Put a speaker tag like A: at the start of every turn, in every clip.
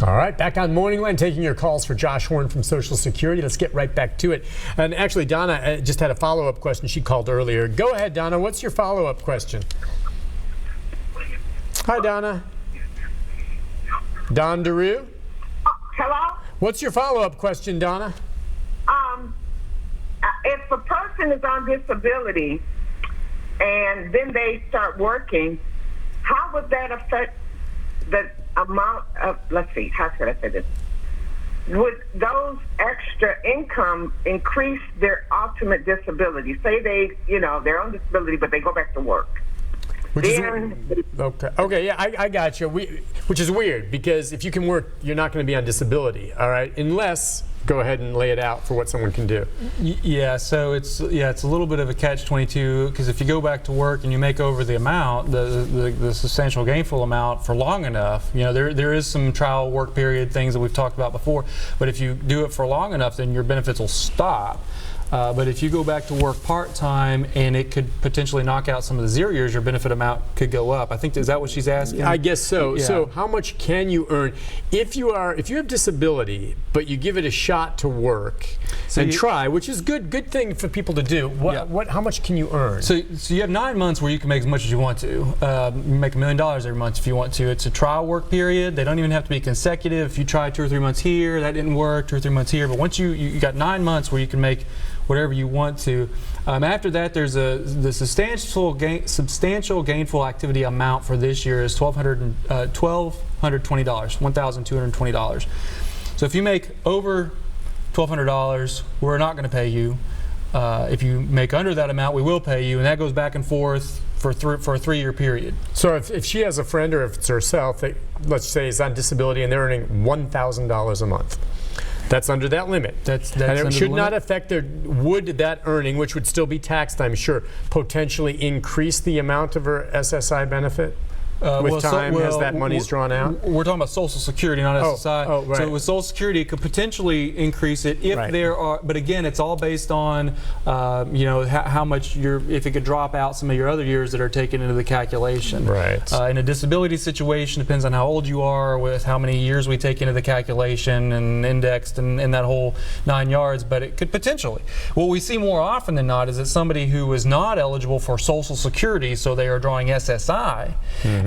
A: All right, back on Morning Line, taking your calls for Josh Horn from Social Security. Let's get right back to it. And actually, Donna just had a follow-up question. She called earlier. Go ahead, Donna. What's your follow-up question? Hi, Donna. Don DeRue?
B: Hello?
A: What's your follow-up question, Donna?
B: If a person is on disability and then they start working, how would that affect the amount of, let's see, how could I say this? Would those extra income increase their ultimate disability? Say they're on disability, but they go back to work.
A: Okay, yeah, I got you. Which is weird, because if you can work, you're not going to be on disability, all right? Unless, go ahead and lay it out for what someone can do.
C: Yeah, so it's a little bit of a catch-22, because if you go back to work and you make over the amount, the substantial gainful amount for long enough, there is some trial work period things that we've talked about before, but if you do it for long enough, then your benefits will stop. But if you go back to work part-time and it could potentially knock out some of the 0 years, your benefit amount could go up. I think, is that what she's asking?
A: I guess so.
C: Yeah.
A: So how much can you earn if you have disability, but you give it a shot to work and try, which is good thing for people to do. How much can you earn?
C: So you have 9 months where you can make as much as you want to. You make $1 million every month if you want to. It's a trial work period. They don't even have to be consecutive. If you try 2 or 3 months here, that didn't work, 2 or 3 months here. But once you got 9 months where you can make whatever you want to. After that, there's the substantial gainful activity amount for this year is $1,220. So if you make over $1,200, we're not going to pay you. If you make under that amount, we will pay you, and that goes back and forth for a 3-year period.
A: So if she has a friend, or if it's herself, that, let's say, is on disability and they're earning $1,000 a month. That's under that limit.
C: That's
A: and it should not
C: limit?
A: affect would that earning, which would still be taxed, I'm sure, potentially increase the amount of her SSI benefit? With time, as that money's drawn out?
C: We're talking about Social Security, not SSI.
A: Oh, right.
C: So with Social Security, it could potentially increase it if there are, but again, it's all based on, how much if it could drop out some of your other years that are taken into the calculation.
A: Right.
C: In a disability situation, depends on how old you are, with how many years we take into the calculation and indexed and that whole 9 yards, but it could potentially. What we see more often than not is that somebody who is not eligible for Social Security, so they are drawing SSI,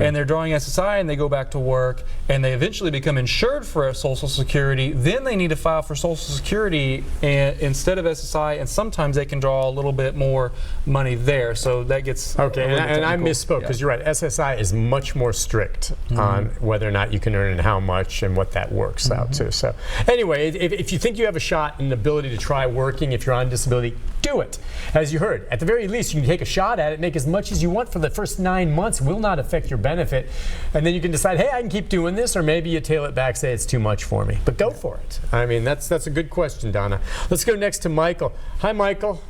C: and they're drawing SSI and they go back to work and they eventually become insured for Social Security, then they need to file for Social Security instead of SSI, and sometimes they can draw a little bit more money there. So that gets
A: okay. And I misspoke, because you're right. SSI is much more strict on whether or not you can earn and how much and what that works out to. So anyway, if you think you have a shot and an ability to try working if you're on disability, do it. As you heard, at the very least, you can take a shot at it, make as much as you want for the first 9 months. It will not affect your benefit. And then you can decide, hey, I can keep doing this, or maybe you tail it back, say it's too much for me. But go for it. I mean, that's a good question, Donna. Let's go next to Michael. Hi, Michael.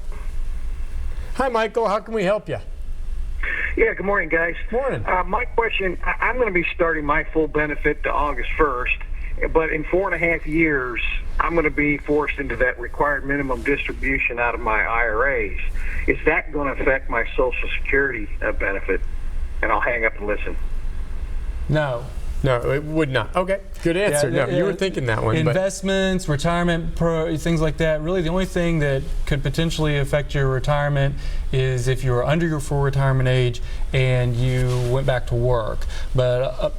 A: Hi, Michael. How can we help you?
D: Yeah, good morning, guys.
A: Morning.
D: My question, I'm going to be starting my full benefit to August 1st, but in 4.5 years, I'm going to be forced into that required minimum distribution out of my IRAs. Is that going to affect my Social Security benefit? And I'll hang up and listen.
C: No.
A: No, it would not. Okay, good answer. No, you were thinking that one.
C: Investments, retirement, things like that. Really, the only thing that could potentially affect your retirement is if you were under your full retirement age and you went back to work. But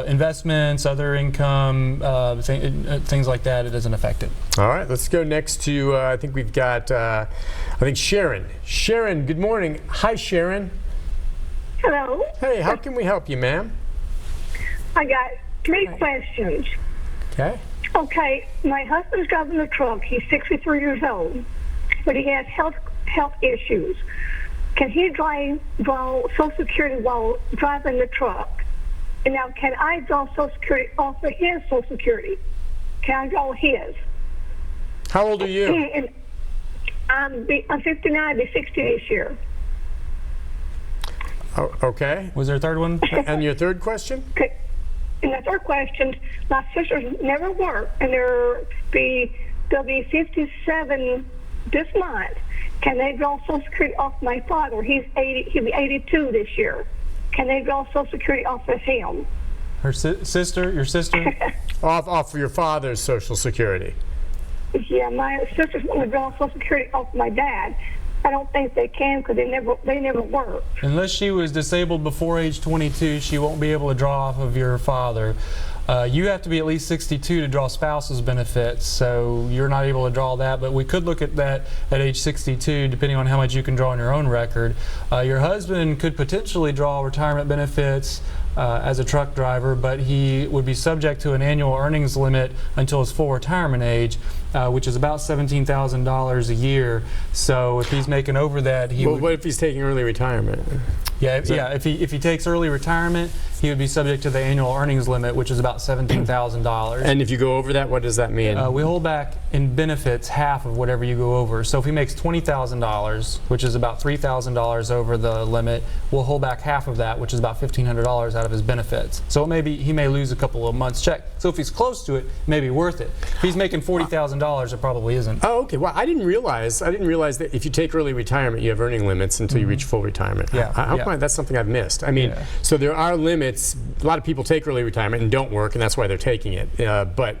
C: investments, other income, things like that, it doesn't affect it.
A: All right, let's go next to, I think we've got, Sharon. Sharon, good morning. Hi, Sharon.
E: Hello.
A: Hey, how can we help you, ma'am?
E: I got 3 questions.
A: Okay.
E: Okay, my husband's driving a truck. He's 63 years old, but he has health issues. Can he draw Social Security while driving the truck? And now, can I draw Social Security off of his Social Security? Can I draw his?
A: How old are you?
E: And I'm 59, I'll be 60 this year.
A: Oh, okay.
C: Was there a third one?
A: And your third question?
E: Okay. And the third question, my sisters never work, and they'll be 57 this month. Can they draw Social Security off my father? He'll be 82 this year. Can they draw Social Security off of him?
C: Her sister? Your sister?
A: Off of your father's Social Security.
E: Yeah, my sisters want to draw Social Security off my dad. I don't think they can because they never worked.
C: Unless she was disabled before age 22, she won't be able to draw off of your father. You have to be at least 62 to draw spouse's benefits, so you're not able to draw that, but we could look at that at age 62, depending on how much you can draw on your own record. Your husband could potentially draw retirement benefits as a truck driver, but he would be subject to an annual earnings limit until his full retirement age, which is about $17,000 a year. So if he's making over that,
A: What if he's taking early retirement?
C: If he takes early retirement, he would be subject to the annual earnings limit, which is about $17,000.
A: And if you go over that, what does that mean?
C: We hold back in benefits half of whatever you go over. So if he makes $20,000, which is about $3,000 over the limit, we'll hold back half of that, which is about $1,500 out of his benefits. So he may lose a couple of months' check. So if he's close to it, it may be worth it. If he's making $40,000, it probably isn't.
A: Oh, okay. Well, I didn't realize that if you take early retirement, you have earning limits until you reach full retirement. That's something I've missed. I mean, so there are limits. A lot of people take early retirement and don't work, and that's why they're taking it. But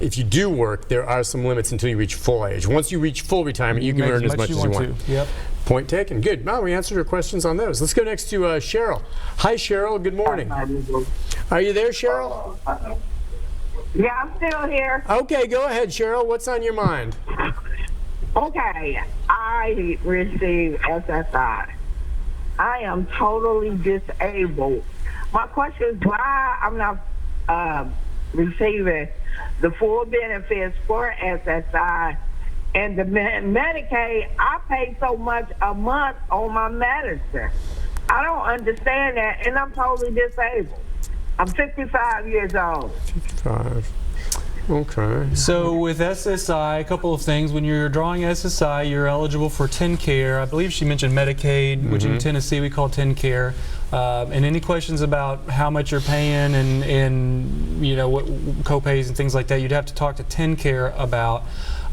A: if you do work, there are some limits until you reach full age. Once you reach full retirement, you can earn as much as you want.
C: Yep.
A: Point taken. Good. Well, we answered your questions on those. Let's go next to Cheryl. Hi, Cheryl. Good morning. Are you there, Cheryl?
B: Yeah, I'm still here.
A: Okay, go ahead, Cheryl. What's on your mind?
B: Okay, I receive SSI. I am totally disabled. My question is why I'm not receiving the full benefits for SSI and the Medicaid. I pay so much a month on my medicine. I don't understand that, and I'm totally disabled. I'm 55 years old.
A: 55. Okay.
C: So with SSI, a couple of things. When you're drawing SSI, you're eligible for TennCare. I believe she mentioned Medicaid, which in Tennessee we call TennCare. And any questions about how much you're paying and you know what co-pays and things like that, you'd have to talk to TennCare about.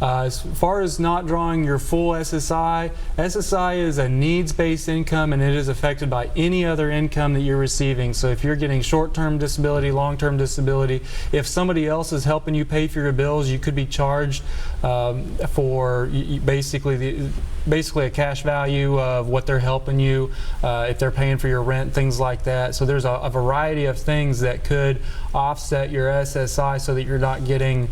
C: As far as not drawing your full SSI, SSI is a needs-based income and it is affected by any other income that you're receiving. So if you're getting short-term disability, long-term disability, if somebody else is helping you pay for your bills, you could be charged for basically a cash value of what they're helping you, if they're paying for your rent, things like that. So there's a variety of things that could offset your SSI so that you're not getting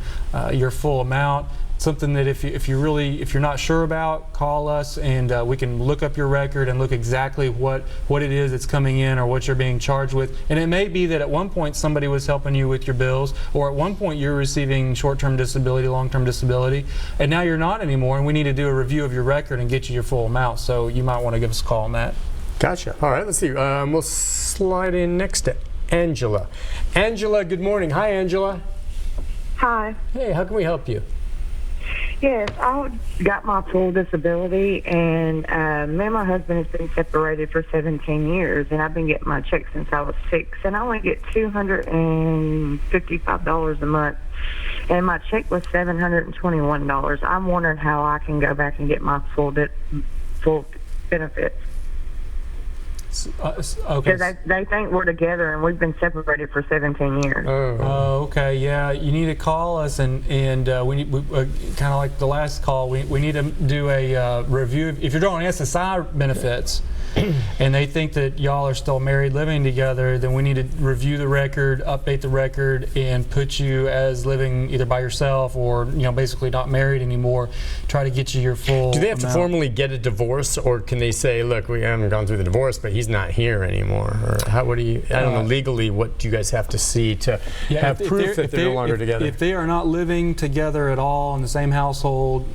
C: your full amount. Something that if you're not sure about, call us and we can look up your record and look exactly what it is that's coming in or what you're being charged with. And it may be that at one point somebody was helping you with your bills, or at one point you're receiving short-term disability, long-term disability, and now you're not anymore, and we need to do a review of your record and get you your full amount. So you might want to give us a call on that.
A: Gotcha. All right, let's see. We'll slide in next to Angela. Angela, good morning. Hi, Angela.
F: Hi.
A: Hey, how can we help you?
F: Yes, I got my full disability, and me and my husband has been separated for 17 years, and I've been getting my check since I was 6, and I only get $255 a month, and my check was $721. I'm wondering how I can go back and get my full benefits.
C: Okay.
F: Because they think we're together, and we've been separated for 17 years.
C: Oh, okay. Yeah, you need to call us, and we kind of like the last call. We need to do a review. If you're drawing SSI benefits, and they think that y'all are still married, living together, then we need to review the record, update the record, and put you as living either by yourself or basically not married anymore. Try to get you your full.
A: Do they have
C: amount.
A: to formally get a divorce, or can they say, "Look, we haven't gone through the divorce, but he's not here anymore"? Or what do you? I don't know legally. What do you guys have to see to have proof that they're no longer together?
C: If they are not living together at all in the same household,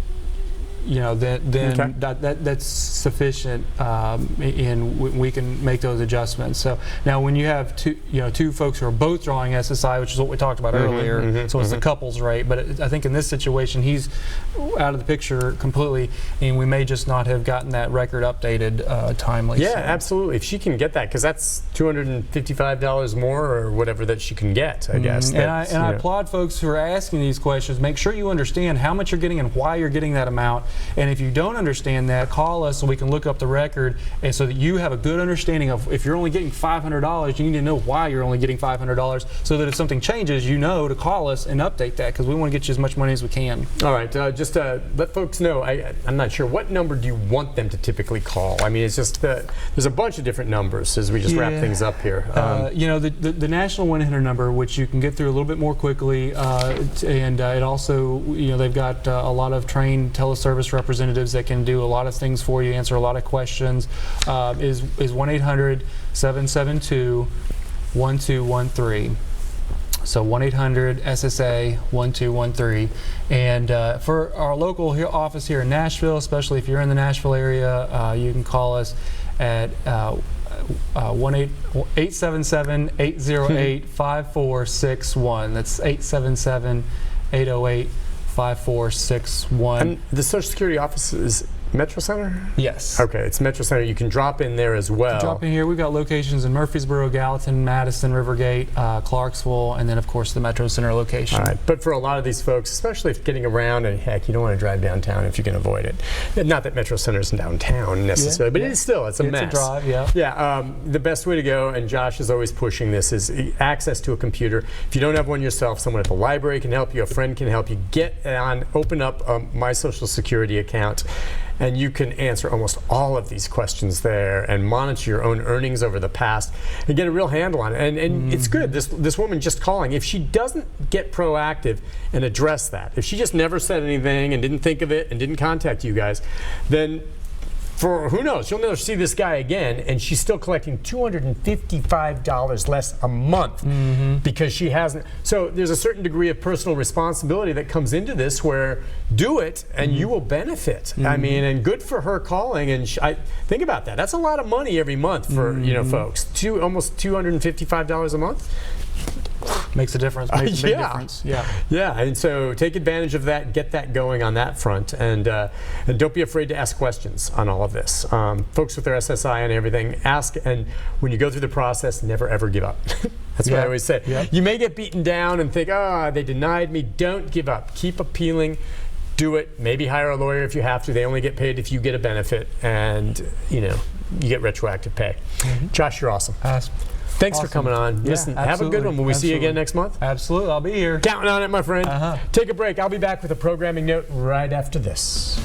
C: then that's sufficient, and we can make those adjustments. So now, when you have two folks who are both drawing SSI, which is what we talked about earlier, so it's the couples rate. But I think in this situation, he's out of the picture completely, and we may just not have gotten that record updated timely.
A: Yeah, absolutely. If she can get that, because that's $255 more or whatever that she can get, I guess.
C: And I applaud folks who are asking these questions. Make sure you understand how much you're getting and why you're getting that amount. And if you don't understand that, call us so we can look up the record, and so that you have a good understanding of if you're only getting $500, you need to know why you're only getting $500, so that if something changes, you know to call us and update that, because we want to get you as much money as we can.
A: All right, just let folks know, I'm not sure, what number do you want them to typically call? I mean, it's just there's a bunch of different numbers as we just wrap things up here.
C: You know, the national 1-800 number, which you can get through a little bit more quickly, and it also, you know, they've got a lot of trained teleservice representatives that can do a lot of things for you, answer a lot of questions, is 1-800-772-1213. So 1-800-SSA-1213. And for our local office here in Nashville, especially if you're in the Nashville area, you can call us at 877-808-5461. That's 877-808-5461.
A: And the Social Security office is Metro Center?
C: Yes.
A: Okay, it's Metro Center. You can drop in there as well.
C: Drop in here. We've got locations in Murfreesboro, Gallatin, Madison, Rivergate, Clarksville, and then of course the Metro Center location.
A: All right, but for a lot of these folks, especially if getting around, and heck, you don't want to drive downtown if you can avoid it. Not that Metro Center isn't downtown necessarily, but it is still, it's a mess.
C: It's a drive, yeah.
A: Yeah, the best way to go, and Josh is always pushing this, is access to a computer. If you don't have one yourself, someone at the library can help you, a friend can help you. Get on, open up My Social Security account, and you can answer almost all of these questions there and monitor your own earnings over the past and get a real handle on it. And it's good. This woman just calling, if she doesn't get proactive and address that, if she just never said anything and didn't think of it and didn't contact you guys, then for who knows, you'll never see this guy again, and she's still collecting $255 less a month because she hasn't. So there's a certain degree of personal responsibility that comes into this, where do it and you will benefit. I mean, and good for her calling. And I think about that. That's a lot of money every month for folks. Almost $255 a month.
C: Makes a difference. Makes a big difference. Yeah.
A: Yeah, and so take advantage of that, get that going on that front, and don't be afraid to ask questions on all of this. Folks with their SSI and everything, ask, and when you go through the process, never ever give up. That's what I always say. You may get beaten down and think, oh, they denied me. Don't give up. Keep appealing. Do it. Maybe hire a lawyer if you have to. They only get paid if you get a benefit, and you get retroactive pay. Josh, you're awesome. Thanks for coming on. Listen, have a good one. Will we see you again next month?
C: Absolutely. I'll be here.
A: Counting on it, my friend. Take a break. I'll be back with a programming note right after this.